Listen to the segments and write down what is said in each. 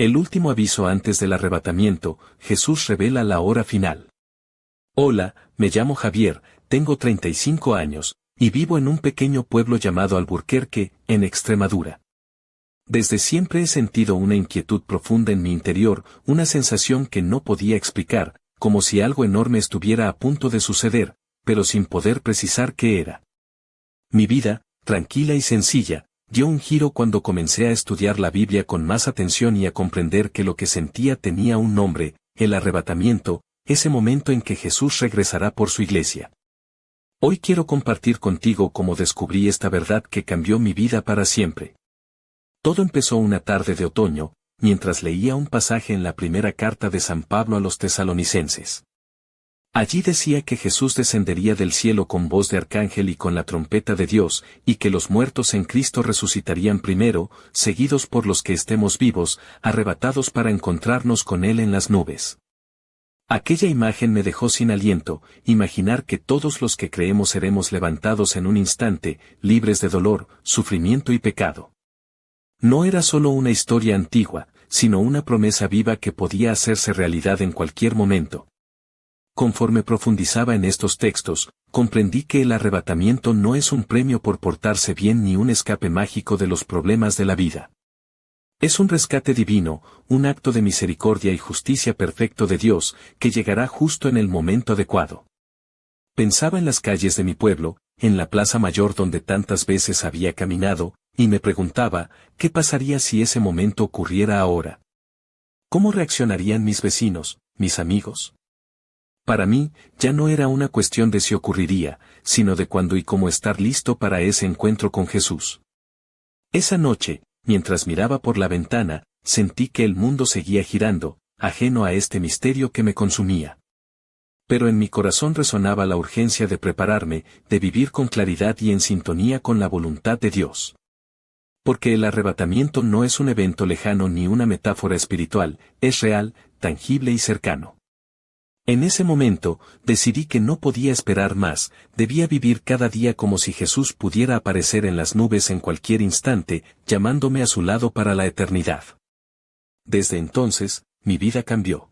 El último aviso antes del arrebatamiento, Jesús revela la hora final. Hola, me llamo Javier, tengo 35 años, y vivo en un pequeño pueblo llamado Alburquerque, en Extremadura. Desde siempre he sentido una inquietud profunda en mi interior, una sensación que no podía explicar, como si algo enorme estuviera a punto de suceder, pero sin poder precisar qué era. Mi vida, tranquila y sencilla, dio un giro cuando comencé a estudiar la Biblia con más atención y a comprender que lo que sentía tenía un nombre, el arrebatamiento, ese momento en que Jesús regresará por su iglesia. Hoy quiero compartir contigo cómo descubrí esta verdad que cambió mi vida para siempre. Todo empezó una tarde de otoño, mientras leía un pasaje en la primera carta de San Pablo a los tesalonicenses. Allí decía que Jesús descendería del cielo con voz de arcángel y con la trompeta de Dios, y que los muertos en Cristo resucitarían primero, seguidos por los que estemos vivos, arrebatados para encontrarnos con Él en las nubes. Aquella imagen me dejó sin aliento, imaginar que todos los que creemos seremos levantados en un instante, libres de dolor, sufrimiento y pecado. No era solo una historia antigua, sino una promesa viva que podía hacerse realidad en cualquier momento. Conforme profundizaba en estos textos, comprendí que el arrebatamiento no es un premio por portarse bien ni un escape mágico de los problemas de la vida. Es un rescate divino, un acto de misericordia y justicia perfecto de Dios, que llegará justo en el momento adecuado. Pensaba en las calles de mi pueblo, en la plaza mayor donde tantas veces había caminado, y me preguntaba, ¿qué pasaría si ese momento ocurriera ahora? ¿Cómo reaccionarían mis vecinos, mis amigos? Para mí, ya no era una cuestión de si ocurriría, sino de cuándo y cómo estar listo para ese encuentro con Jesús. Esa noche, mientras miraba por la ventana, sentí que el mundo seguía girando, ajeno a este misterio que me consumía. Pero en mi corazón resonaba la urgencia de prepararme, de vivir con claridad y en sintonía con la voluntad de Dios. Porque el arrebatamiento no es un evento lejano ni una metáfora espiritual, es real, tangible y cercano. En ese momento, decidí que no podía esperar más, debía vivir cada día como si Jesús pudiera aparecer en las nubes en cualquier instante, llamándome a su lado para la eternidad. Desde entonces, mi vida cambió.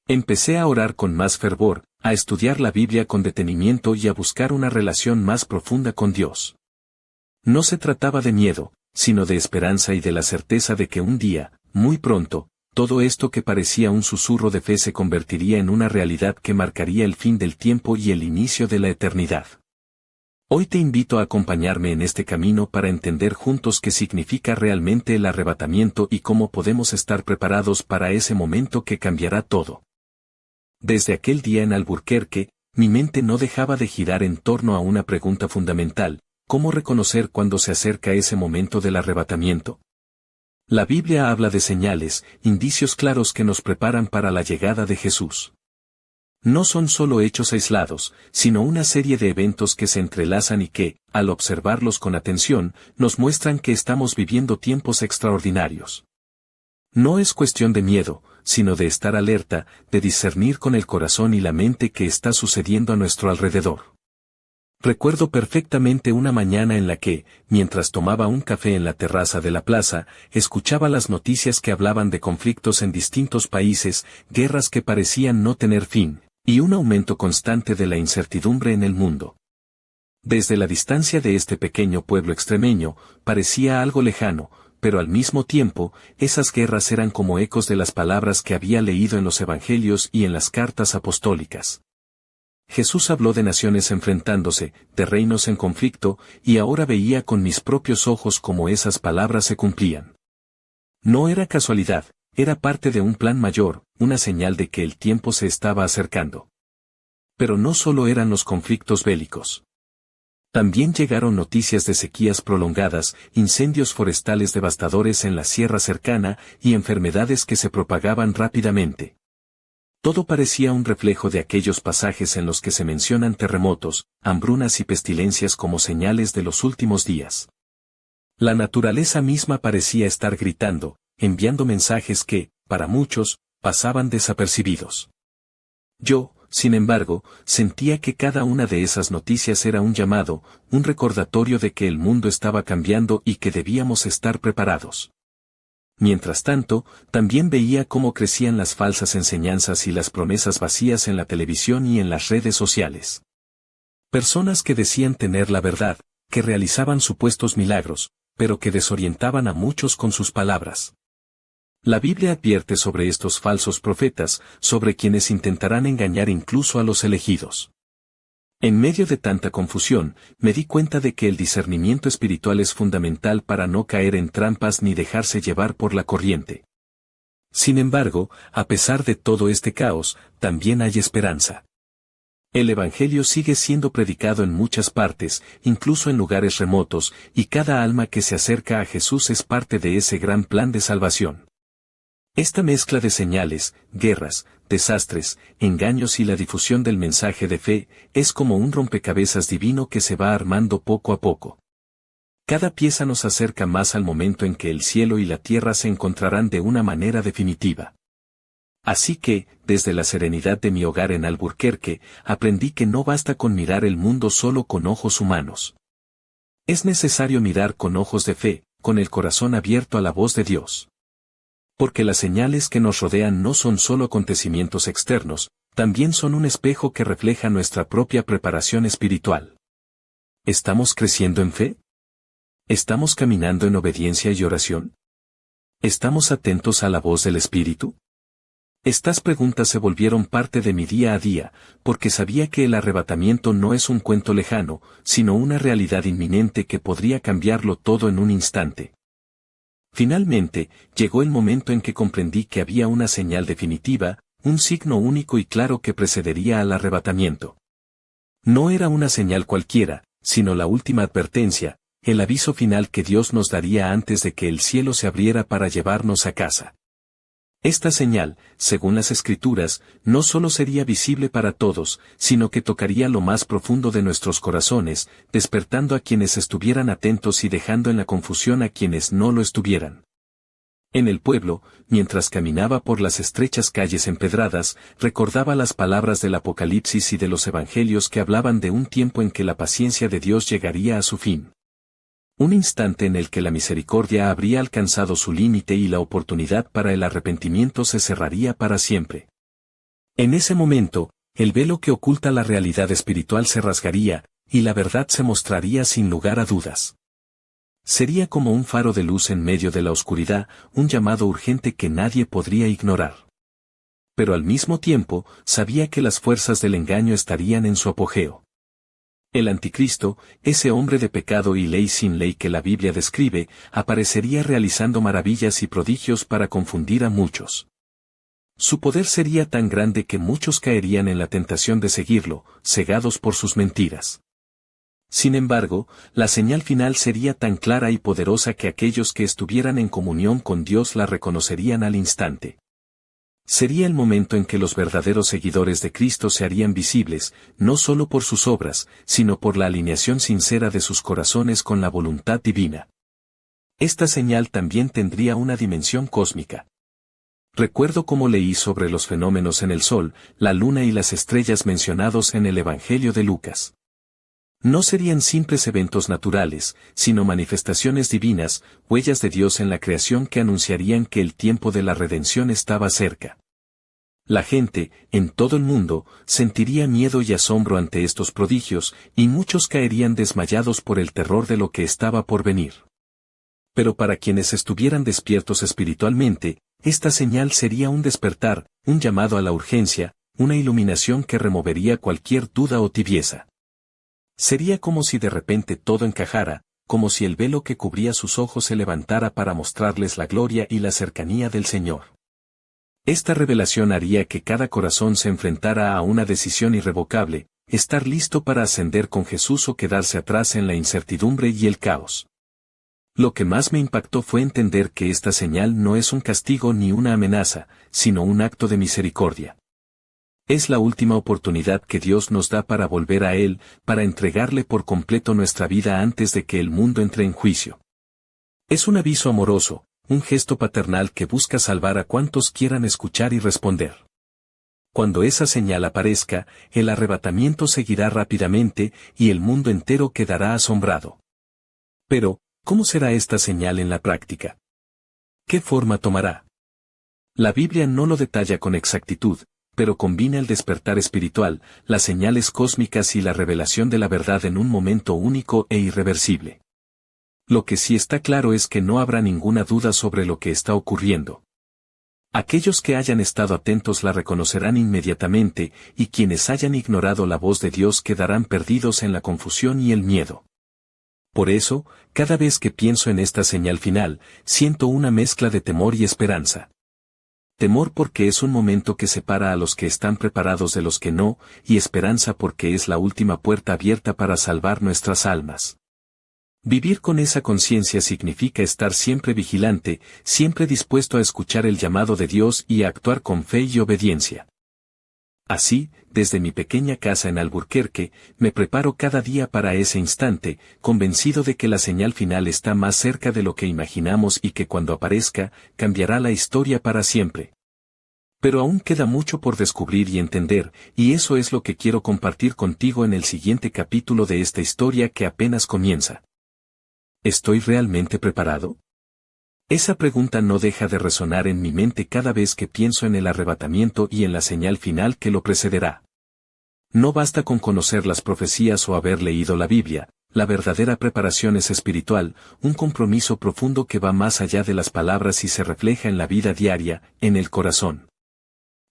Empecé a orar con más fervor, a estudiar la Biblia con detenimiento y a buscar una relación más profunda con Dios. No se trataba de miedo, sino de esperanza y de la certeza de que un día, muy pronto, todo esto que parecía un susurro de fe se convertiría en una realidad que marcaría el fin del tiempo y el inicio de la eternidad. Hoy te invito a acompañarme en este camino para entender juntos qué significa realmente el arrebatamiento y cómo podemos estar preparados para ese momento que cambiará todo. Desde aquel día en Alburquerque, mi mente no dejaba de girar en torno a una pregunta fundamental: ¿cómo reconocer cuando se acerca ese momento del arrebatamiento? La Biblia habla de señales, indicios claros que nos preparan para la llegada de Jesús. No son solo hechos aislados, sino una serie de eventos que se entrelazan y que, al observarlos con atención, nos muestran que estamos viviendo tiempos extraordinarios. No es cuestión de miedo, sino de estar alerta, de discernir con el corazón y la mente qué está sucediendo a nuestro alrededor. Recuerdo perfectamente una mañana en la que, mientras tomaba un café en la terraza de la plaza, escuchaba las noticias que hablaban de conflictos en distintos países, guerras que parecían no tener fin, y un aumento constante de la incertidumbre en el mundo. Desde la distancia de este pequeño pueblo extremeño, parecía algo lejano, pero al mismo tiempo, esas guerras eran como ecos de las palabras que había leído en los evangelios y en las cartas apostólicas. Jesús habló de naciones enfrentándose, de reinos en conflicto, y ahora veía con mis propios ojos cómo esas palabras se cumplían. No era casualidad, era parte de un plan mayor, una señal de que el tiempo se estaba acercando. Pero no solo eran los conflictos bélicos. También llegaron noticias de sequías prolongadas, incendios forestales devastadores en la sierra cercana y enfermedades que se propagaban rápidamente. Todo parecía un reflejo de aquellos pasajes en los que se mencionan terremotos, hambrunas y pestilencias como señales de los últimos días. La naturaleza misma parecía estar gritando, enviando mensajes que, para muchos, pasaban desapercibidos. Yo, sin embargo, sentía que cada una de esas noticias era un llamado, un recordatorio de que el mundo estaba cambiando y que debíamos estar preparados. Mientras tanto, también veía cómo crecían las falsas enseñanzas y las promesas vacías en la televisión y en las redes sociales. Personas que decían tener la verdad, que realizaban supuestos milagros, pero que desorientaban a muchos con sus palabras. La Biblia advierte sobre estos falsos profetas, sobre quienes intentarán engañar incluso a los elegidos. En medio de tanta confusión, me di cuenta de que el discernimiento espiritual es fundamental para no caer en trampas ni dejarse llevar por la corriente. Sin embargo, a pesar de todo este caos, también hay esperanza. El Evangelio sigue siendo predicado en muchas partes, incluso en lugares remotos, y cada alma que se acerca a Jesús es parte de ese gran plan de salvación. Esta mezcla de señales, guerras, desastres, engaños y la difusión del mensaje de fe, es como un rompecabezas divino que se va armando poco a poco. Cada pieza nos acerca más al momento en que el cielo y la tierra se encontrarán de una manera definitiva. Así que, desde la serenidad de mi hogar en Alburquerque, aprendí que no basta con mirar el mundo solo con ojos humanos. Es necesario mirar con ojos de fe, con el corazón abierto a la voz de Dios. Porque las señales que nos rodean no son solo acontecimientos externos, también son un espejo que refleja nuestra propia preparación espiritual. ¿Estamos creciendo en fe? ¿Estamos caminando en obediencia y oración? ¿Estamos atentos a la voz del Espíritu? Estas preguntas se volvieron parte de mi día a día, porque sabía que el arrebatamiento no es un cuento lejano, sino una realidad inminente que podría cambiarlo todo en un instante. Finalmente, llegó el momento en que comprendí que había una señal definitiva, un signo único y claro que precedería al arrebatamiento. No era una señal cualquiera, sino la última advertencia, el aviso final que Dios nos daría antes de que el cielo se abriera para llevarnos a casa. Esta señal, según las Escrituras, no solo sería visible para todos, sino que tocaría lo más profundo de nuestros corazones, despertando a quienes estuvieran atentos y dejando en la confusión a quienes no lo estuvieran. En el pueblo, mientras caminaba por las estrechas calles empedradas, recordaba las palabras del Apocalipsis y de los Evangelios que hablaban de un tiempo en que la paciencia de Dios llegaría a su fin. Un instante en el que la misericordia habría alcanzado su límite y la oportunidad para el arrepentimiento se cerraría para siempre. En ese momento, el velo que oculta la realidad espiritual se rasgaría, y la verdad se mostraría sin lugar a dudas. Sería como un faro de luz en medio de la oscuridad, un llamado urgente que nadie podría ignorar. Pero al mismo tiempo, sabía que las fuerzas del engaño estarían en su apogeo. El anticristo, ese hombre de pecado y ley sin ley que la Biblia describe, aparecería realizando maravillas y prodigios para confundir a muchos. Su poder sería tan grande que muchos caerían en la tentación de seguirlo, cegados por sus mentiras. Sin embargo, la señal final sería tan clara y poderosa que aquellos que estuvieran en comunión con Dios la reconocerían al instante. Sería el momento en que los verdaderos seguidores de Cristo se harían visibles, no solo por sus obras, sino por la alineación sincera de sus corazones con la voluntad divina. Esta señal también tendría una dimensión cósmica. Recuerdo cómo leí sobre los fenómenos en el Sol, la Luna y las estrellas mencionados en el Evangelio de Lucas. No serían simples eventos naturales, sino manifestaciones divinas, huellas de Dios en la creación que anunciarían que el tiempo de la redención estaba cerca. La gente, en todo el mundo, sentiría miedo y asombro ante estos prodigios, y muchos caerían desmayados por el terror de lo que estaba por venir. Pero para quienes estuvieran despiertos espiritualmente, esta señal sería un despertar, un llamado a la urgencia, una iluminación que removería cualquier duda o tibieza. Sería como si de repente todo encajara, como si el velo que cubría sus ojos se levantara para mostrarles la gloria y la cercanía del Señor. Esta revelación haría que cada corazón se enfrentara a una decisión irrevocable, estar listo para ascender con Jesús o quedarse atrás en la incertidumbre y el caos. Lo que más me impactó fue entender que esta señal no es un castigo ni una amenaza, sino un acto de misericordia. Es la última oportunidad que Dios nos da para volver a Él, para entregarle por completo nuestra vida antes de que el mundo entre en juicio. Es un aviso amoroso, un gesto paternal que busca salvar a cuantos quieran escuchar y responder. Cuando esa señal aparezca, el arrebatamiento seguirá rápidamente y el mundo entero quedará asombrado. Pero, ¿cómo será esta señal en la práctica? ¿Qué forma tomará? La Biblia no lo detalla con exactitud, pero combina el despertar espiritual, las señales cósmicas y la revelación de la verdad en un momento único e irreversible. Lo que sí está claro es que no habrá ninguna duda sobre lo que está ocurriendo. Aquellos que hayan estado atentos la reconocerán inmediatamente, y quienes hayan ignorado la voz de Dios quedarán perdidos en la confusión y el miedo. Por eso, cada vez que pienso en esta señal final, siento una mezcla de temor y esperanza. Temor porque es un momento que separa a los que están preparados de los que no, y esperanza porque es la última puerta abierta para salvar nuestras almas. Vivir con esa conciencia significa estar siempre vigilante, siempre dispuesto a escuchar el llamado de Dios y a actuar con fe y obediencia. Así, desde mi pequeña casa en Alburquerque, me preparo cada día para ese instante, convencido de que la señal final está más cerca de lo que imaginamos y que cuando aparezca, cambiará la historia para siempre. Pero aún queda mucho por descubrir y entender, y eso es lo que quiero compartir contigo en el siguiente capítulo de esta historia que apenas comienza. ¿Estoy realmente preparado? Esa pregunta no deja de resonar en mi mente cada vez que pienso en el arrebatamiento y en la señal final que lo precederá. No basta con conocer las profecías o haber leído la Biblia, la verdadera preparación es espiritual, un compromiso profundo que va más allá de las palabras y se refleja en la vida diaria, en el corazón.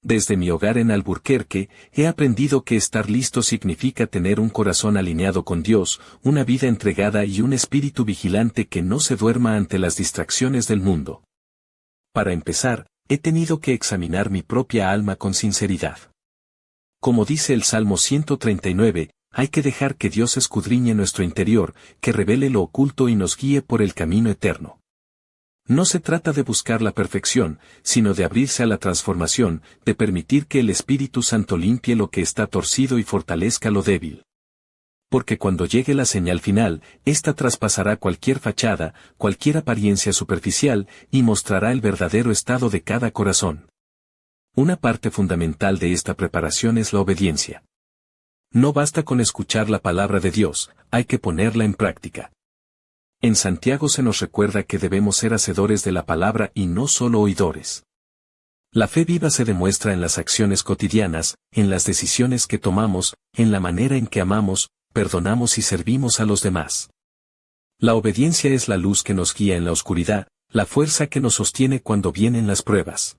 Desde mi hogar en Alburquerque, he aprendido que estar listo significa tener un corazón alineado con Dios, una vida entregada y un espíritu vigilante que no se duerma ante las distracciones del mundo. Para empezar, he tenido que examinar mi propia alma con sinceridad. Como dice el Salmo 139, hay que dejar que Dios escudriñe nuestro interior, que revele lo oculto y nos guíe por el camino eterno. No se trata de buscar la perfección, sino de abrirse a la transformación, de permitir que el Espíritu Santo limpie lo que está torcido y fortalezca lo débil. Porque cuando llegue la señal final, ésta traspasará cualquier fachada, cualquier apariencia superficial, y mostrará el verdadero estado de cada corazón. Una parte fundamental de esta preparación es la obediencia. No basta con escuchar la palabra de Dios, hay que ponerla en práctica. En Santiago se nos recuerda que debemos ser hacedores de la palabra y no solo oidores. La fe viva se demuestra en las acciones cotidianas, en las decisiones que tomamos, en la manera en que amamos, perdonamos y servimos a los demás. La obediencia es la luz que nos guía en la oscuridad, la fuerza que nos sostiene cuando vienen las pruebas.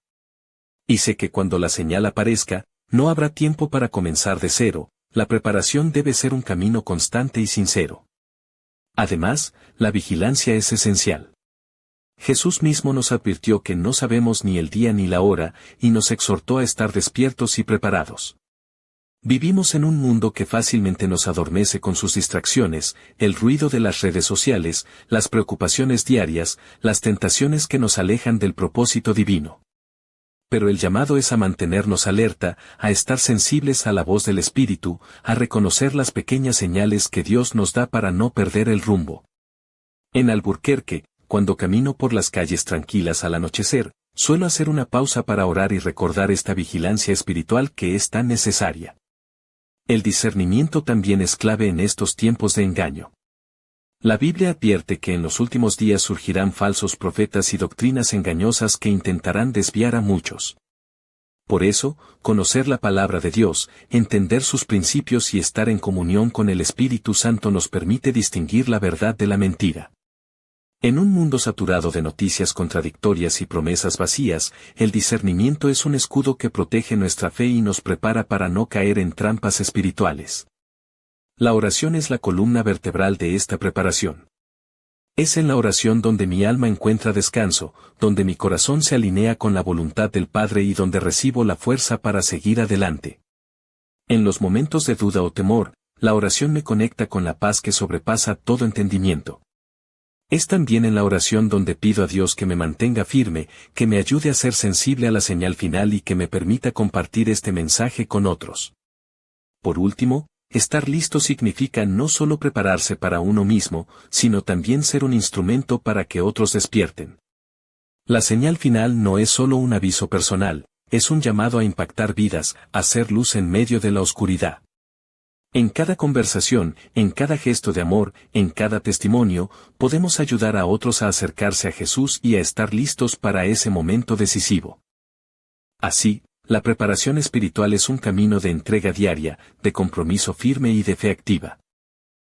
Y sé que cuando la señal aparezca, no habrá tiempo para comenzar de cero, la preparación debe ser un camino constante y sincero. Además, la vigilancia es esencial. Jesús mismo nos advirtió que no sabemos ni el día ni la hora, y nos exhortó a estar despiertos y preparados. Vivimos en un mundo que fácilmente nos adormece con sus distracciones, el ruido de las redes sociales, las preocupaciones diarias, las tentaciones que nos alejan del propósito divino. Pero el llamado es a mantenernos alerta, a estar sensibles a la voz del Espíritu, a reconocer las pequeñas señales que Dios nos da para no perder el rumbo. En Alburquerque, cuando camino por las calles tranquilas al anochecer, suelo hacer una pausa para orar y recordar esta vigilancia espiritual que es tan necesaria. El discernimiento también es clave en estos tiempos de engaño. La Biblia advierte que en los últimos días surgirán falsos profetas y doctrinas engañosas que intentarán desviar a muchos. Por eso, conocer la palabra de Dios, entender sus principios y estar en comunión con el Espíritu Santo nos permite distinguir la verdad de la mentira. En un mundo saturado de noticias contradictorias y promesas vacías, el discernimiento es un escudo que protege nuestra fe y nos prepara para no caer en trampas espirituales. La oración es la columna vertebral de esta preparación. Es en la oración donde mi alma encuentra descanso, donde mi corazón se alinea con la voluntad del Padre y donde recibo la fuerza para seguir adelante. En los momentos de duda o temor, la oración me conecta con la paz que sobrepasa todo entendimiento. Es también en la oración donde pido a Dios que me mantenga firme, que me ayude a ser sensible a la señal final y que me permita compartir este mensaje con otros. Por último, estar listo significa no solo prepararse para uno mismo, sino también ser un instrumento para que otros despierten. La señal final no es solo un aviso personal, es un llamado a impactar vidas, a hacer luz en medio de la oscuridad. En cada conversación, en cada gesto de amor, en cada testimonio, podemos ayudar a otros a acercarse a Jesús y a estar listos para ese momento decisivo. Así, la preparación espiritual es un camino de entrega diaria, de compromiso firme y de fe activa.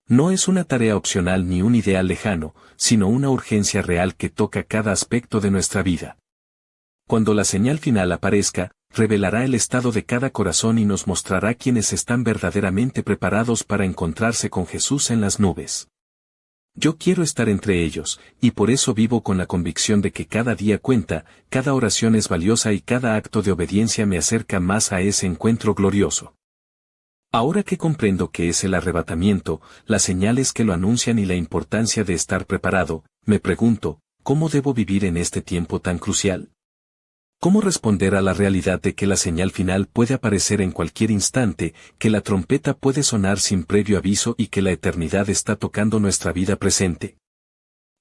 No es una tarea opcional ni un ideal lejano, sino una urgencia real que toca cada aspecto de nuestra vida. Cuando la señal final aparezca, revelará el estado de cada corazón y nos mostrará quienes están verdaderamente preparados para encontrarse con Jesús en las nubes. Yo quiero estar entre ellos, y por eso vivo con la convicción de que cada día cuenta, cada oración es valiosa y cada acto de obediencia me acerca más a ese encuentro glorioso. Ahora que comprendo qué es el arrebatamiento, las señales que lo anuncian y la importancia de estar preparado, me pregunto, ¿cómo debo vivir en este tiempo tan crucial? ¿Cómo responder a la realidad de que la señal final puede aparecer en cualquier instante, que la trompeta puede sonar sin previo aviso y que la eternidad está tocando nuestra vida presente?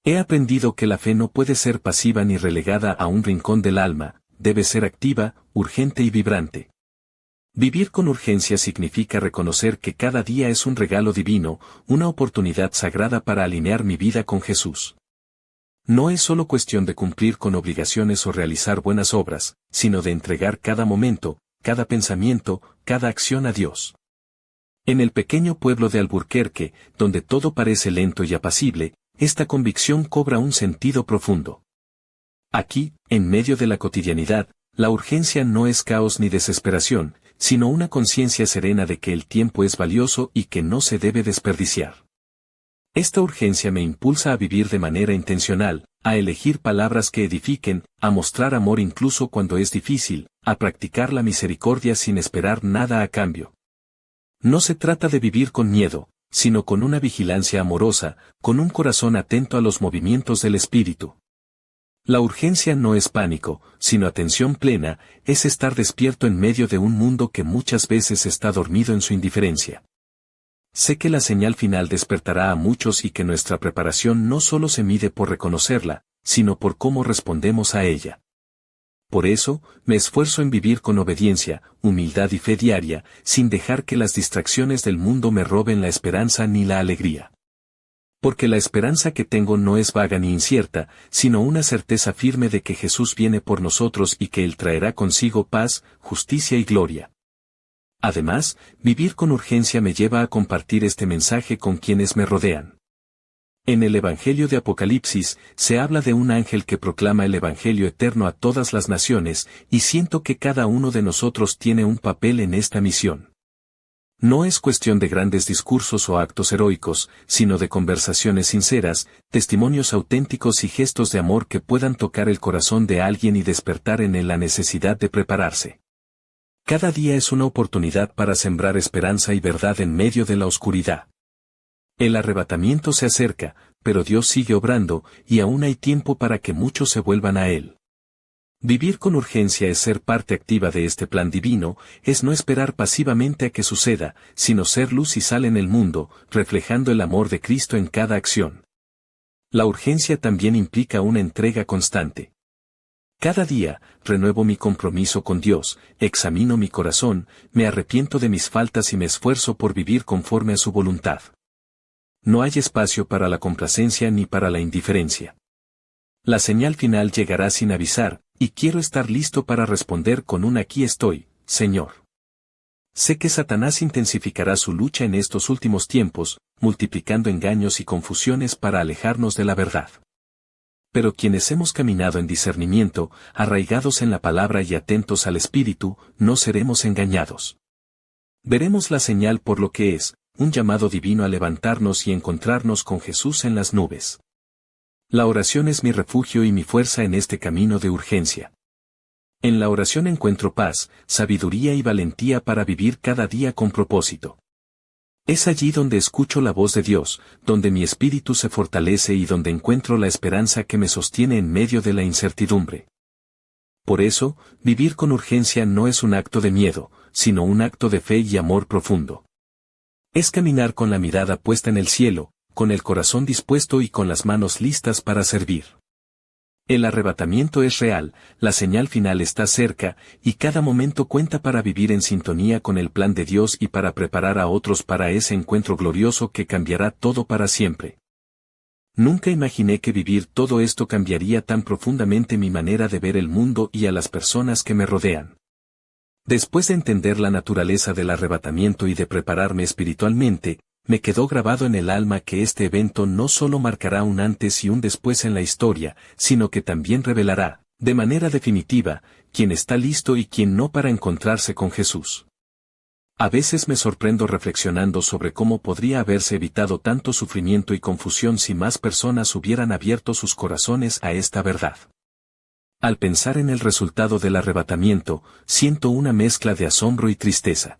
He aprendido que la fe no puede ser pasiva ni relegada a un rincón del alma, debe ser activa, urgente y vibrante. Vivir con urgencia significa reconocer que cada día es un regalo divino, una oportunidad sagrada para alinear mi vida con Jesús. No es solo cuestión de cumplir con obligaciones o realizar buenas obras, sino de entregar cada momento, cada pensamiento, cada acción a Dios. En el pequeño pueblo de Alburquerque, donde todo parece lento y apacible, esta convicción cobra un sentido profundo. Aquí, en medio de la cotidianidad, la urgencia no es caos ni desesperación, sino una conciencia serena de que el tiempo es valioso y que no se debe desperdiciar. Esta urgencia me impulsa a vivir de manera intencional, a elegir palabras que edifiquen, a mostrar amor incluso cuando es difícil, a practicar la misericordia sin esperar nada a cambio. No se trata de vivir con miedo, sino con una vigilancia amorosa, con un corazón atento a los movimientos del espíritu. La urgencia no es pánico, sino atención plena, es estar despierto en medio de un mundo que muchas veces está dormido en su indiferencia. Sé que la señal final despertará a muchos y que nuestra preparación no solo se mide por reconocerla, sino por cómo respondemos a ella. Por eso, me esfuerzo en vivir con obediencia, humildad y fe diaria, sin dejar que las distracciones del mundo me roben la esperanza ni la alegría. Porque la esperanza que tengo no es vaga ni incierta, sino una certeza firme de que Jesús viene por nosotros y que Él traerá consigo paz, justicia y gloria. Además, vivir con urgencia me lleva a compartir este mensaje con quienes me rodean. En el Evangelio de Apocalipsis, se habla de un ángel que proclama el Evangelio eterno a todas las naciones, y siento que cada uno de nosotros tiene un papel en esta misión. No es cuestión de grandes discursos o actos heroicos, sino de conversaciones sinceras, testimonios auténticos y gestos de amor que puedan tocar el corazón de alguien y despertar en él la necesidad de prepararse. Cada día es una oportunidad para sembrar esperanza y verdad en medio de la oscuridad. El arrebatamiento se acerca, pero Dios sigue obrando, y aún hay tiempo para que muchos se vuelvan a Él. Vivir con urgencia es ser parte activa de este plan divino, es no esperar pasivamente a que suceda, sino ser luz y sal en el mundo, reflejando el amor de Cristo en cada acción. La urgencia también implica una entrega constante. Cada día, renuevo mi compromiso con Dios, examino mi corazón, me arrepiento de mis faltas y me esfuerzo por vivir conforme a su voluntad. No hay espacio para la complacencia ni para la indiferencia. La señal final llegará sin avisar, y quiero estar listo para responder con un aquí estoy, Señor. Sé que Satanás intensificará su lucha en estos últimos tiempos, multiplicando engaños y confusiones para alejarnos de la verdad. Pero quienes hemos caminado en discernimiento, arraigados en la palabra y atentos al Espíritu, no seremos engañados. Veremos la señal por lo que es, un llamado divino a levantarnos y encontrarnos con Jesús en las nubes. La oración es mi refugio y mi fuerza en este camino de urgencia. En la oración encuentro paz, sabiduría y valentía para vivir cada día con propósito. Es allí donde escucho la voz de Dios, donde mi espíritu se fortalece y donde encuentro la esperanza que me sostiene en medio de la incertidumbre. Por eso, vivir con urgencia no es un acto de miedo, sino un acto de fe y amor profundo. Es caminar con la mirada puesta en el cielo, con el corazón dispuesto y con las manos listas para servir. El arrebatamiento es real, la señal final está cerca, y cada momento cuenta para vivir en sintonía con el plan de Dios y para preparar a otros para ese encuentro glorioso que cambiará todo para siempre. Nunca imaginé que vivir todo esto cambiaría tan profundamente mi manera de ver el mundo y a las personas que me rodean. Después de entender la naturaleza del arrebatamiento y de prepararme espiritualmente, me quedó grabado en el alma que este evento no solo marcará un antes y un después en la historia, sino que también revelará, de manera definitiva, quién está listo y quién no para encontrarse con Jesús. A veces me sorprendo reflexionando sobre cómo podría haberse evitado tanto sufrimiento y confusión si más personas hubieran abierto sus corazones a esta verdad. Al pensar en el resultado del arrebatamiento, siento una mezcla de asombro y tristeza.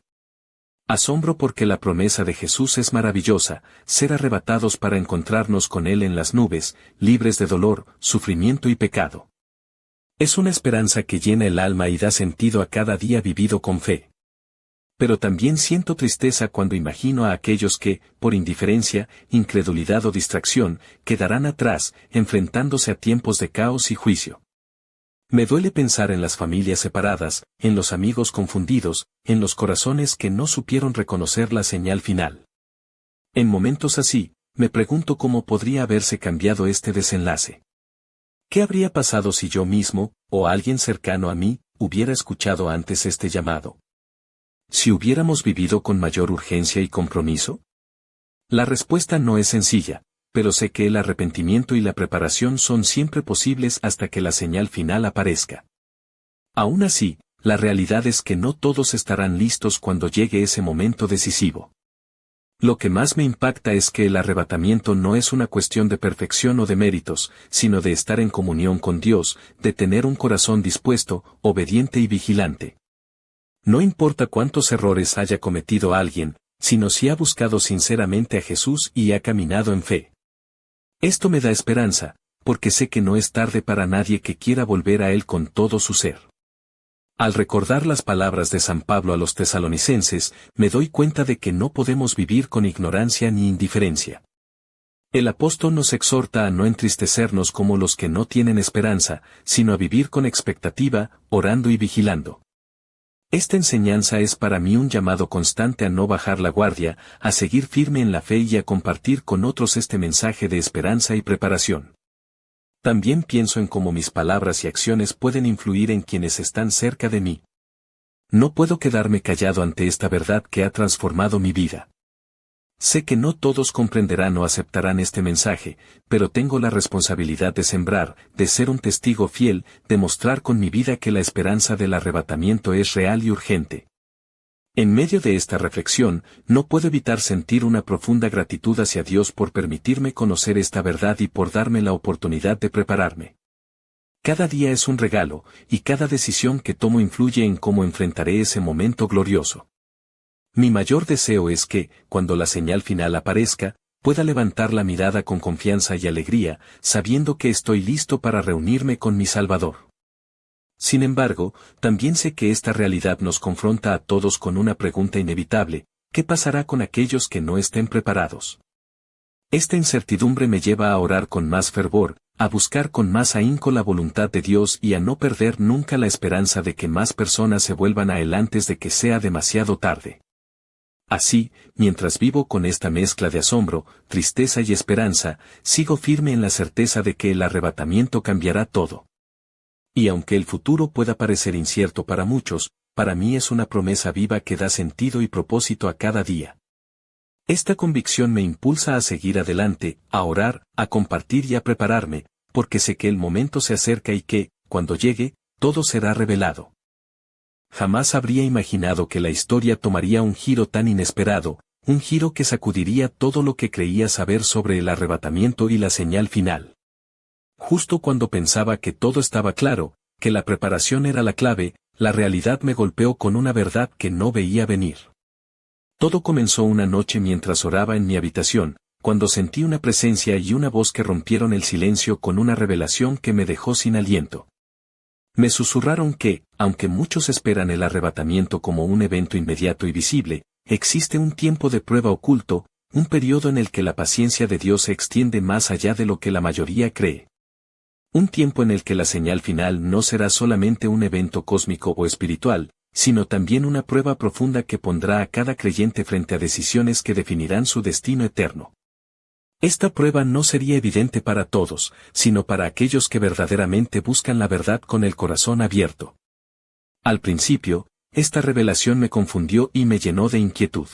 Asombro porque la promesa de Jesús es maravillosa, ser arrebatados para encontrarnos con Él en las nubes, libres de dolor, sufrimiento y pecado. Es una esperanza que llena el alma y da sentido a cada día vivido con fe. Pero también siento tristeza cuando imagino a aquellos que, por indiferencia, incredulidad o distracción, quedarán atrás, enfrentándose a tiempos de caos y juicio. Me duele pensar en las familias separadas, en los amigos confundidos, en los corazones que no supieron reconocer la señal final. En momentos así, me pregunto cómo podría haberse cambiado este desenlace. ¿Qué habría pasado si yo mismo, o alguien cercano a mí, hubiera escuchado antes este llamado? ¿Si hubiéramos vivido con mayor urgencia y compromiso? La respuesta no es sencilla, pero sé que el arrepentimiento y la preparación son siempre posibles hasta que la señal final aparezca. Aún así, la realidad es que no todos estarán listos cuando llegue ese momento decisivo. Lo que más me impacta es que el arrebatamiento no es una cuestión de perfección o de méritos, sino de estar en comunión con Dios, de tener un corazón dispuesto, obediente y vigilante. No importa cuántos errores haya cometido alguien, sino si ha buscado sinceramente a Jesús y ha caminado en fe. Esto me da esperanza, porque sé que no es tarde para nadie que quiera volver a Él con todo su ser. Al recordar las palabras de San Pablo a los tesalonicenses, me doy cuenta de que no podemos vivir con ignorancia ni indiferencia. El apóstol nos exhorta a no entristecernos como los que no tienen esperanza, sino a vivir con expectativa, orando y vigilando. Esta enseñanza es para mí un llamado constante a no bajar la guardia, a seguir firme en la fe y a compartir con otros este mensaje de esperanza y preparación. También pienso en cómo mis palabras y acciones pueden influir en quienes están cerca de mí. No puedo quedarme callado ante esta verdad que ha transformado mi vida. Sé que no todos comprenderán o aceptarán este mensaje, pero tengo la responsabilidad de sembrar, de ser un testigo fiel, de mostrar con mi vida que la esperanza del arrebatamiento es real y urgente. En medio de esta reflexión, no puedo evitar sentir una profunda gratitud hacia Dios por permitirme conocer esta verdad y por darme la oportunidad de prepararme. Cada día es un regalo, y cada decisión que tomo influye en cómo enfrentaré ese momento glorioso. Mi mayor deseo es que, cuando la señal final aparezca, pueda levantar la mirada con confianza y alegría, sabiendo que estoy listo para reunirme con mi Salvador. Sin embargo, también sé que esta realidad nos confronta a todos con una pregunta inevitable: ¿qué pasará con aquellos que no estén preparados? Esta incertidumbre me lleva a orar con más fervor, a buscar con más ahínco la voluntad de Dios y a no perder nunca la esperanza de que más personas se vuelvan a Él antes de que sea demasiado tarde. Así, mientras vivo con esta mezcla de asombro, tristeza y esperanza, sigo firme en la certeza de que el arrebatamiento cambiará todo. Y aunque el futuro pueda parecer incierto para muchos, para mí es una promesa viva que da sentido y propósito a cada día. Esta convicción me impulsa a seguir adelante, a orar, a compartir y a prepararme, porque sé que el momento se acerca y que, cuando llegue, todo será revelado. Jamás habría imaginado que la historia tomaría un giro tan inesperado, un giro que sacudiría todo lo que creía saber sobre el arrebatamiento y la señal final. Justo cuando pensaba que todo estaba claro, que la preparación era la clave, la realidad me golpeó con una verdad que no veía venir. Todo comenzó una noche mientras oraba en mi habitación, cuando sentí una presencia y una voz que rompieron el silencio con una revelación que me dejó sin aliento. Me susurraron que, aunque muchos esperan el arrebatamiento como un evento inmediato y visible, existe un tiempo de prueba oculto, un periodo en el que la paciencia de Dios se extiende más allá de lo que la mayoría cree. Un tiempo en el que la señal final no será solamente un evento cósmico o espiritual, sino también una prueba profunda que pondrá a cada creyente frente a decisiones que definirán su destino eterno. Esta prueba no sería evidente para todos, sino para aquellos que verdaderamente buscan la verdad con el corazón abierto. Al principio, esta revelación me confundió y me llenó de inquietud.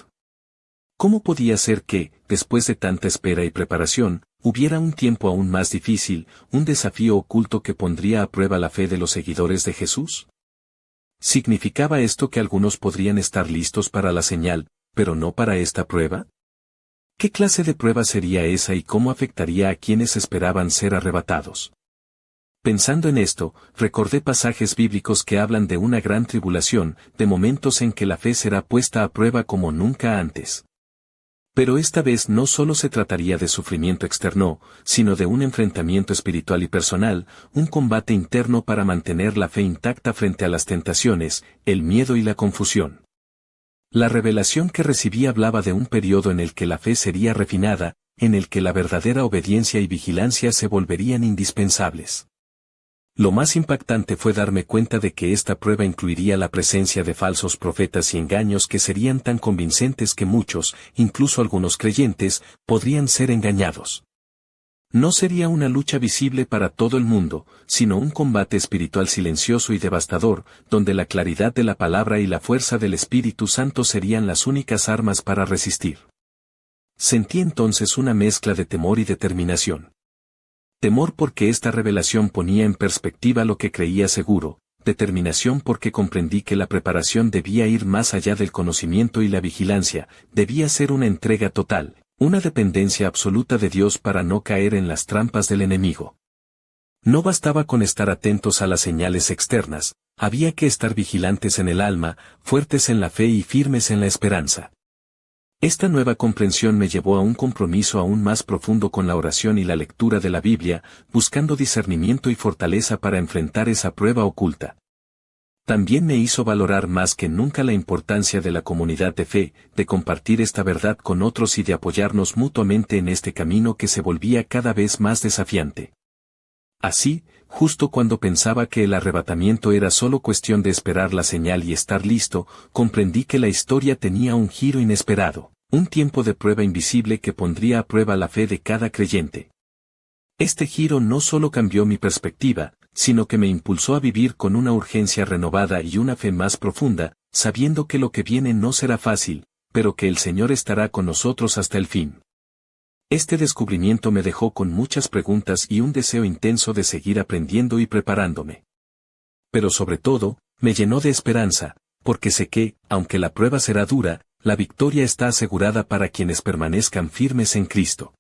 ¿Cómo podía ser que, después de tanta espera y preparación, hubiera un tiempo aún más difícil, un desafío oculto que pondría a prueba la fe de los seguidores de Jesús? ¿Significaba esto que algunos podrían estar listos para la señal, pero no para esta prueba? ¿Qué clase de prueba sería esa y cómo afectaría a quienes esperaban ser arrebatados? Pensando en esto, recordé pasajes bíblicos que hablan de una gran tribulación, de momentos en que la fe será puesta a prueba como nunca antes. Pero esta vez no solo se trataría de sufrimiento externo, sino de un enfrentamiento espiritual y personal, un combate interno para mantener la fe intacta frente a las tentaciones, el miedo y la confusión. La revelación que recibí hablaba de un periodo en el que la fe sería refinada, en el que la verdadera obediencia y vigilancia se volverían indispensables. Lo más impactante fue darme cuenta de que esta prueba incluiría la presencia de falsos profetas y engaños que serían tan convincentes que muchos, incluso algunos creyentes, podrían ser engañados. No sería una lucha visible para todo el mundo, sino un combate espiritual silencioso y devastador, donde la claridad de la palabra y la fuerza del Espíritu Santo serían las únicas armas para resistir. Sentí entonces una mezcla de temor y determinación. Temor porque esta revelación ponía en perspectiva lo que creía seguro, determinación porque comprendí que la preparación debía ir más allá del conocimiento y la vigilancia, debía ser una entrega total, una dependencia absoluta de Dios para no caer en las trampas del enemigo. No bastaba con estar atentos a las señales externas, había que estar vigilantes en el alma, fuertes en la fe y firmes en la esperanza. Esta nueva comprensión me llevó a un compromiso aún más profundo con la oración y la lectura de la Biblia, buscando discernimiento y fortaleza para enfrentar esa prueba oculta. También me hizo valorar más que nunca la importancia de la comunidad de fe, de compartir esta verdad con otros y de apoyarnos mutuamente en este camino que se volvía cada vez más desafiante. Así, justo cuando pensaba que el arrebatamiento era solo cuestión de esperar la señal y estar listo, comprendí que la historia tenía un giro inesperado, un tiempo de prueba invisible que pondría a prueba la fe de cada creyente. Este giro no solo cambió mi perspectiva, sino que me impulsó a vivir con una urgencia renovada y una fe más profunda, sabiendo que lo que viene no será fácil, pero que el Señor estará con nosotros hasta el fin. Este descubrimiento me dejó con muchas preguntas y un deseo intenso de seguir aprendiendo y preparándome. Pero sobre todo, me llenó de esperanza, porque sé que, aunque la prueba será dura, la victoria está asegurada para quienes permanezcan firmes en Cristo.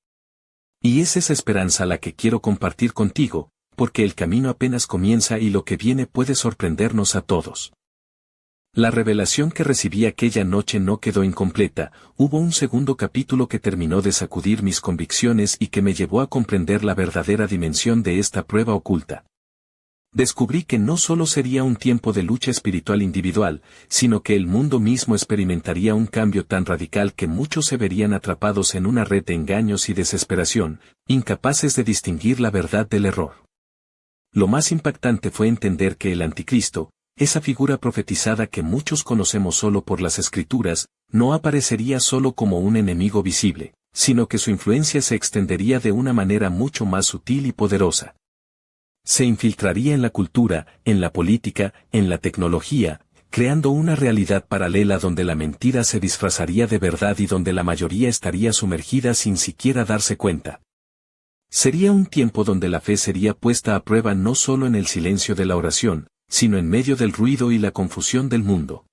Y es esa esperanza la que quiero compartir contigo, porque el camino apenas comienza y lo que viene puede sorprendernos a todos. La revelación que recibí aquella noche no quedó incompleta, hubo un segundo capítulo que terminó de sacudir mis convicciones y que me llevó a comprender la verdadera dimensión de esta prueba oculta. Descubrí que no solo sería un tiempo de lucha espiritual individual, sino que el mundo mismo experimentaría un cambio tan radical que muchos se verían atrapados en una red de engaños y desesperación, incapaces de distinguir la verdad del error. Lo más impactante fue entender que el anticristo, esa figura profetizada que muchos conocemos solo por las Escrituras, no aparecería solo como un enemigo visible, sino que su influencia se extendería de una manera mucho más sutil y poderosa. Se infiltraría en la cultura, en la política, en la tecnología, creando una realidad paralela donde la mentira se disfrazaría de verdad y donde la mayoría estaría sumergida sin siquiera darse cuenta. Sería un tiempo donde la fe sería puesta a prueba no solo en el silencio de la oración, sino en medio del ruido y la confusión del mundo.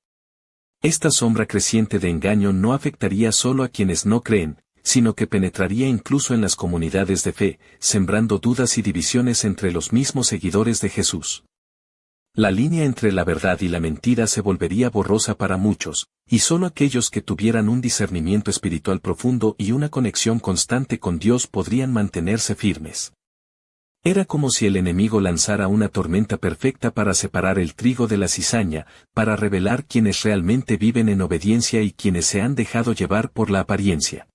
Esta sombra creciente de engaño no afectaría solo a quienes no creen, sino que penetraría incluso en las comunidades de fe, sembrando dudas y divisiones entre los mismos seguidores de Jesús. La línea entre la verdad y la mentira se volvería borrosa para muchos, y solo aquellos que tuvieran un discernimiento espiritual profundo y una conexión constante con Dios podrían mantenerse firmes. Era como si el enemigo lanzara una tormenta perfecta para separar el trigo de la cizaña, para revelar quienes realmente viven en obediencia y quienes se han dejado llevar por la apariencia.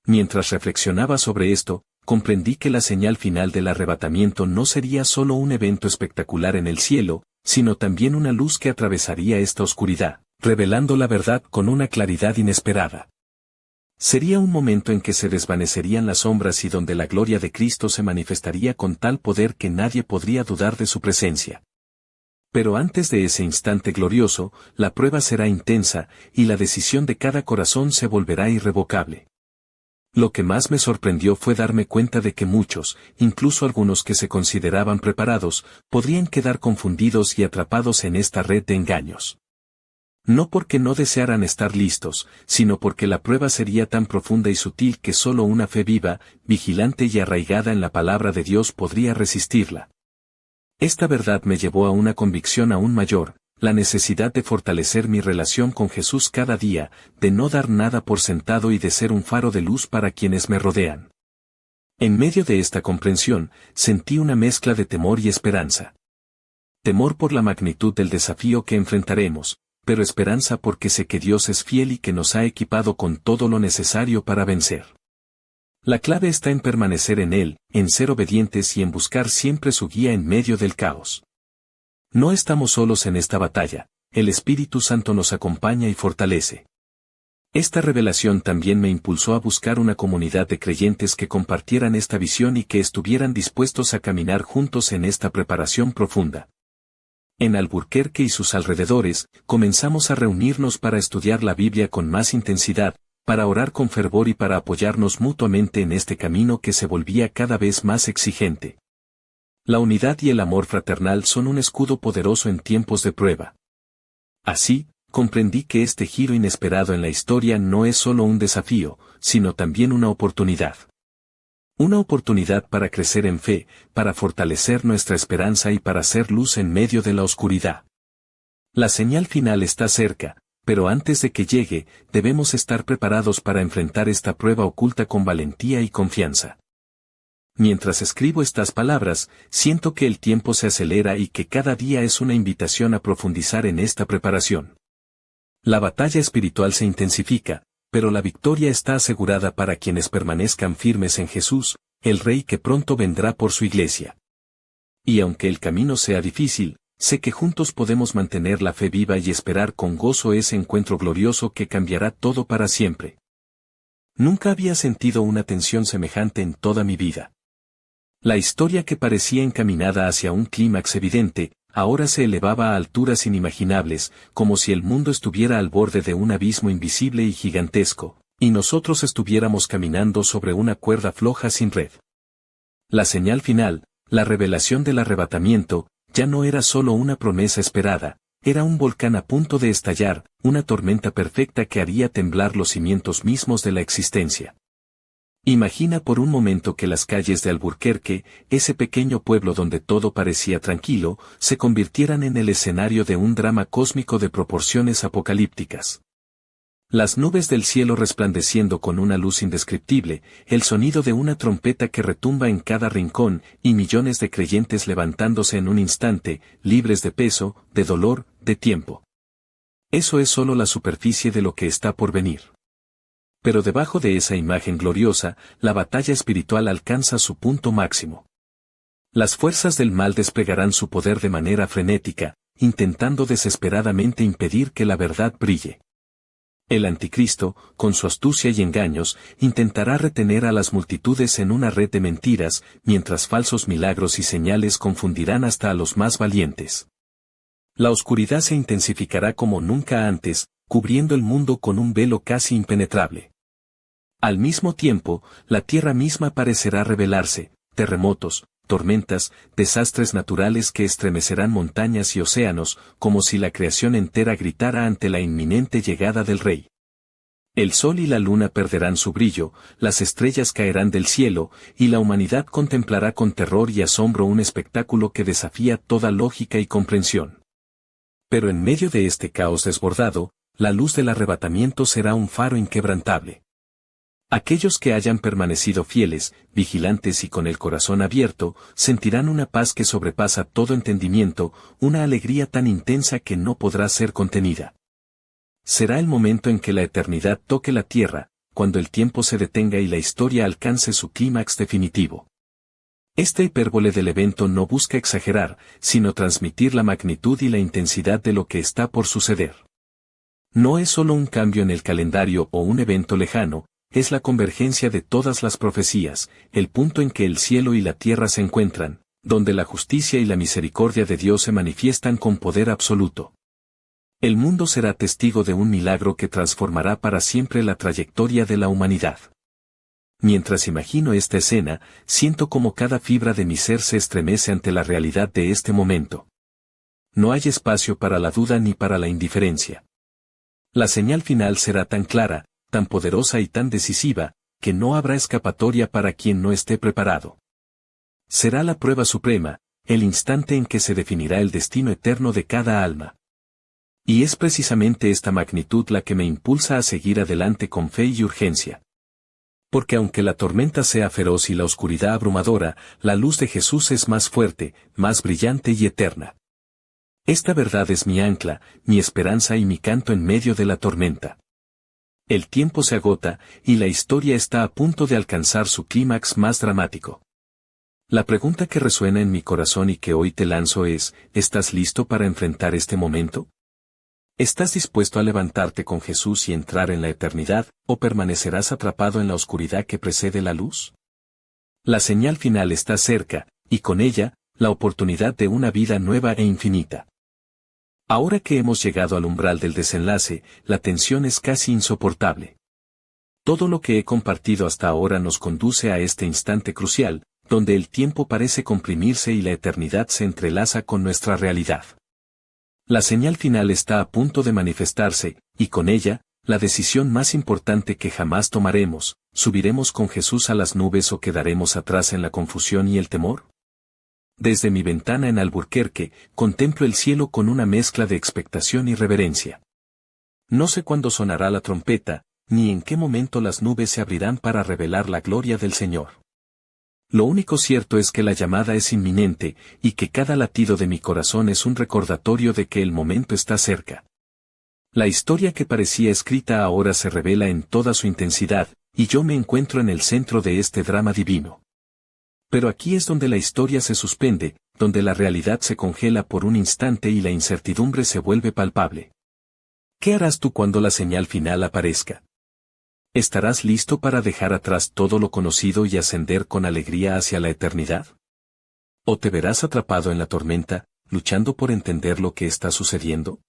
Mientras reflexionaba sobre esto, comprendí que la señal final del arrebatamiento no sería solo un evento espectacular en el cielo, sino también una luz que atravesaría esta oscuridad, revelando la verdad con una claridad inesperada. Sería un momento en que se desvanecerían las sombras y donde la gloria de Cristo se manifestaría con tal poder que nadie podría dudar de su presencia. Pero antes de ese instante glorioso, la prueba será intensa, y la decisión de cada corazón se volverá irrevocable. Lo que más me sorprendió fue darme cuenta de que muchos, incluso algunos que se consideraban preparados, podrían quedar confundidos y atrapados en esta red de engaños. No porque no desearan estar listos, sino porque la prueba sería tan profunda y sutil que solo una fe viva, vigilante y arraigada en la palabra de Dios podría resistirla. Esta verdad me llevó a una convicción aún mayor, la necesidad de fortalecer mi relación con Jesús cada día, de no dar nada por sentado y de ser un faro de luz para quienes me rodean. En medio de esta comprensión, sentí una mezcla de temor y esperanza. Temor por la magnitud del desafío que enfrentaremos, pero esperanza porque sé que Dios es fiel y que nos ha equipado con todo lo necesario para vencer. La clave está en permanecer en Él, en ser obedientes y en buscar siempre su guía en medio del caos. No estamos solos en esta batalla, el Espíritu Santo nos acompaña y fortalece. Esta revelación también me impulsó a buscar una comunidad de creyentes que compartieran esta visión y que estuvieran dispuestos a caminar juntos en esta preparación profunda. En Albuquerque y sus alrededores, comenzamos a reunirnos para estudiar la Biblia con más intensidad, para orar con fervor y para apoyarnos mutuamente en este camino que se volvía cada vez más exigente. La unidad y el amor fraternal son un escudo poderoso en tiempos de prueba. Así, comprendí que este giro inesperado en la historia no es solo un desafío, sino también una oportunidad. Una oportunidad para crecer en fe, para fortalecer nuestra esperanza y para hacer luz en medio de la oscuridad. La señal final está cerca, pero antes de que llegue, debemos estar preparados para enfrentar esta prueba oculta con valentía y confianza. Mientras escribo estas palabras, siento que el tiempo se acelera y que cada día es una invitación a profundizar en esta preparación. La batalla espiritual se intensifica, pero la victoria está asegurada para quienes permanezcan firmes en Jesús, el Rey que pronto vendrá por su iglesia. Y aunque el camino sea difícil, sé que juntos podemos mantener la fe viva y esperar con gozo ese encuentro glorioso que cambiará todo para siempre. Nunca había sentido una tensión semejante en toda mi vida. La historia que parecía encaminada hacia un clímax evidente, ahora se elevaba a alturas inimaginables, como si el mundo estuviera al borde de un abismo invisible y gigantesco, y nosotros estuviéramos caminando sobre una cuerda floja sin red. La señal final, la revelación del arrebatamiento, ya no era solo una promesa esperada, era un volcán a punto de estallar, una tormenta perfecta que haría temblar los cimientos mismos de la existencia. Imagina por un momento que las calles de Albuquerque, ese pequeño pueblo donde todo parecía tranquilo, se convirtieran en el escenario de un drama cósmico de proporciones apocalípticas. Las nubes del cielo resplandeciendo con una luz indescriptible, el sonido de una trompeta que retumba en cada rincón, y millones de creyentes levantándose en un instante, libres de peso, de dolor, de tiempo. Eso es solo la superficie de lo que está por venir. Pero debajo de esa imagen gloriosa, la batalla espiritual alcanza su punto máximo. Las fuerzas del mal desplegarán su poder de manera frenética, intentando desesperadamente impedir que la verdad brille. El anticristo, con su astucia y engaños, intentará retener a las multitudes en una red de mentiras, mientras falsos milagros y señales confundirán hasta a los más valientes. La oscuridad se intensificará como nunca antes, cubriendo el mundo con un velo casi impenetrable. Al mismo tiempo, la tierra misma parecerá rebelarse, terremotos, tormentas, desastres naturales que estremecerán montañas y océanos, como si la creación entera gritara ante la inminente llegada del Rey. El sol y la luna perderán su brillo, las estrellas caerán del cielo, y la humanidad contemplará con terror y asombro un espectáculo que desafía toda lógica y comprensión. Pero en medio de este caos desbordado, la luz del arrebatamiento será un faro inquebrantable. Aquellos que hayan permanecido fieles, vigilantes y con el corazón abierto, sentirán una paz que sobrepasa todo entendimiento, una alegría tan intensa que no podrá ser contenida. Será el momento en que la eternidad toque la tierra, cuando el tiempo se detenga y la historia alcance su clímax definitivo. Esta hipérbole del evento no busca exagerar, sino transmitir la magnitud y la intensidad de lo que está por suceder. No es solo un cambio en el calendario o un evento lejano, es la convergencia de todas las profecías, el punto en que el cielo y la tierra se encuentran, donde la justicia y la misericordia de Dios se manifiestan con poder absoluto. El mundo será testigo de un milagro que transformará para siempre la trayectoria de la humanidad. Mientras imagino esta escena, siento como cada fibra de mi ser se estremece ante la realidad de este momento. No hay espacio para la duda ni para la indiferencia. La señal final será tan clara, tan poderosa y tan decisiva, que no habrá escapatoria para quien no esté preparado. Será la prueba suprema, el instante en que se definirá el destino eterno de cada alma. Y es precisamente esta magnitud la que me impulsa a seguir adelante con fe y urgencia. Porque aunque la tormenta sea feroz y la oscuridad abrumadora, la luz de Jesús es más fuerte, más brillante y eterna. Esta verdad es mi ancla, mi esperanza y mi canto en medio de la tormenta. El tiempo se agota, y la historia está a punto de alcanzar su clímax más dramático. La pregunta que resuena en mi corazón y que hoy te lanzo es, ¿estás listo para enfrentar este momento? ¿Estás dispuesto a levantarte con Jesús y entrar en la eternidad, o permanecerás atrapado en la oscuridad que precede la luz? La señal final está cerca, y con ella, la oportunidad de una vida nueva e infinita. Ahora que hemos llegado al umbral del desenlace, la tensión es casi insoportable. Todo lo que he compartido hasta ahora nos conduce a este instante crucial, donde el tiempo parece comprimirse y la eternidad se entrelaza con nuestra realidad. La señal final está a punto de manifestarse, y con ella, la decisión más importante que jamás tomaremos: ¿subiremos con Jesús a las nubes o quedaremos atrás en la confusión y el temor? Desde mi ventana en Alburquerque, contemplo el cielo con una mezcla de expectación y reverencia. No sé cuándo sonará la trompeta, ni en qué momento las nubes se abrirán para revelar la gloria del Señor. Lo único cierto es que la llamada es inminente, y que cada latido de mi corazón es un recordatorio de que el momento está cerca. La historia que parecía escrita ahora se revela en toda su intensidad, y yo me encuentro en el centro de este drama divino. Pero aquí es donde la historia se suspende, donde la realidad se congela por un instante y la incertidumbre se vuelve palpable. ¿Qué harás tú cuando la señal final aparezca? ¿Estarás listo para dejar atrás todo lo conocido y ascender con alegría hacia la eternidad? ¿O te verás atrapado en la tormenta, luchando por entender lo que está sucediendo?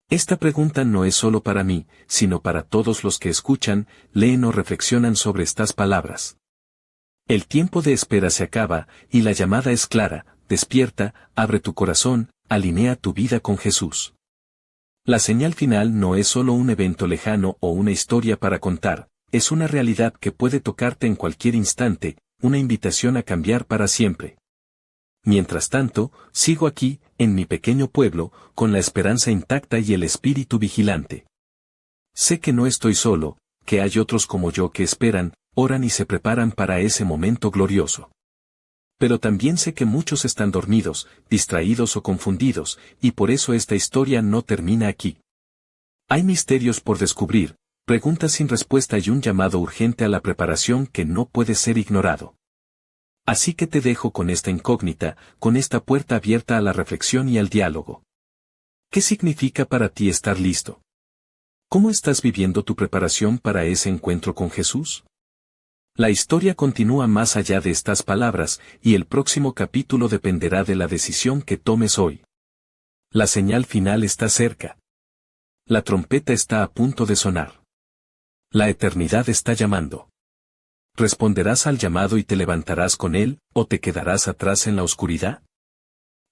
Esta pregunta no es solo para mí, sino para todos los que escuchan, leen o reflexionan sobre estas palabras. El tiempo de espera se acaba, y la llamada es clara: despierta, abre tu corazón, alinea tu vida con Jesús. La señal final no es solo un evento lejano o una historia para contar, es una realidad que puede tocarte en cualquier instante, una invitación a cambiar para siempre. Mientras tanto, sigo aquí, en mi pequeño pueblo, con la esperanza intacta y el espíritu vigilante. Sé que no estoy solo, que hay otros como yo que esperan, oran y se preparan para ese momento glorioso. Pero también sé que muchos están dormidos, distraídos o confundidos, y por eso esta historia no termina aquí. Hay misterios por descubrir, preguntas sin respuesta y un llamado urgente a la preparación que no puede ser ignorado. Así que te dejo con esta incógnita, con esta puerta abierta a la reflexión y al diálogo. ¿Qué significa para ti estar listo? ¿Cómo estás viviendo tu preparación para ese encuentro con Jesús? La historia continúa más allá de estas palabras, y el próximo capítulo dependerá de la decisión que tomes hoy. La señal final está cerca. La trompeta está a punto de sonar. La eternidad está llamando. ¿Responderás al llamado y te levantarás con él, o te quedarás atrás en la oscuridad?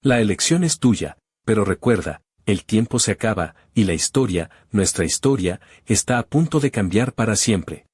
La elección es tuya, pero recuerda, el tiempo se acaba, y la historia, nuestra historia, está a punto de cambiar para siempre.